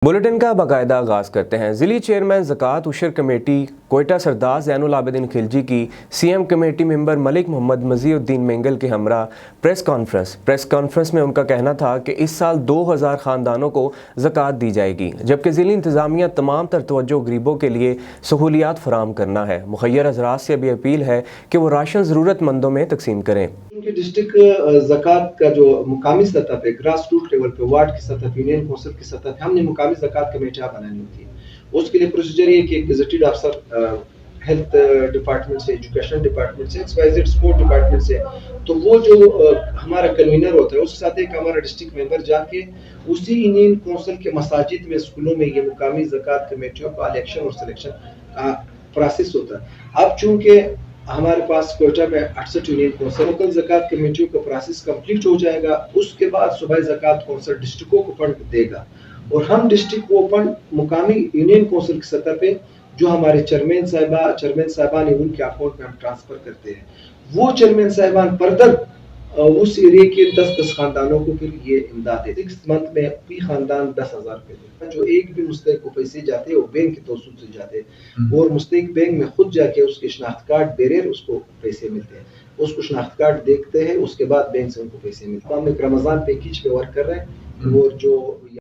Bulletin का बाकायदा आगाज़ करते हैं। ज़िली चेयरमैन ज़कात उशर कमेटी कोयटा सरदार ज़ैनुल आबिदीन खिलजी की CM committee member Malik Mohammad Maziuddin Mengal के हमरा प्रेस कॉन्फ्रेंस में उनका कहना था कि इस साल 2000 ख़ानदानों को ज़कात दी जाएगी, जबकि ज़िली इंतज़ामिया तमाम तर तवज्जो गरीबों के लिए सहूलियात फराहम करना है। मुखय्यर हज़रात से भी अपील है कि वो राशन ज़रूरतमंदों में तकसीम करें। क्योंकि डिस्ट्रिक्ट ज़कात का जो मुकामी सतह पे, ग्रास रूट लेवल पे, वार्ड की सतह पे, यूनियन कौंसिल की सतह पे हमने मुकामी ज़कात कमेटियाँ बनानी होती है। उसके लिए प्रोसीजर ये कि एक गेजेटेड अफसर हेल्थ डिपार्टमेंट से, एजुकेशन डिपार्टमेंट से, XYZ स्पोर्ट डिपार्टमेंट से, तो वो जो हमारा कन्वीनर होता है उसके साथ एक हमारा डिस्ट्रिक्ट मेंबर जाके उसी यूनियन कौंसिल के मसाजिद में, स्कूलों में ये मुकामी ज़कात कमेटियों का इलेक्शन और सिलेक्शन का प्रोसेस होता है। अब चूंकि हमारे पास कोयटा में 68 यूनियन कौंसिल लोकल ज़कात कमेटियों का प्रोसेस कंप्लीट हो जाएगा, उसके बाद सूबाई ज़कात कौंसिल डिस्ट्रिक्टों को फंड देगा और हम डिस्ट्रिक्ट को फंड मुकामी यूनियन कौंसिल की सतह पे जो हमारे चेयरमैन साहिबान है उनके अकाउंट में हम ट्रांसफर करते हैं। वो चेयरमैन साहिबान फर्दर उस एरिया के 10-10 खानदानों को फिर ये इमदाद है। 6 मंथ में कोई खानदान 10,000 रुपए देता है। जो एक भी मुस्तहिक को पैसे जाते हैं वो बैंक के तवसूल से जाते हैं और मुस्तहिक बैंक में खुद जाके उसके शनाख्त कार्ड बेरेर उसको पैसे मिलते हैं। उसको शनाख्त कार्ड देखते हैं, उसके बाद बैंक से उनको पैसे मिलते हैं। हम एक रमजान पैकेज पे वर्क कर रहे हैं और जो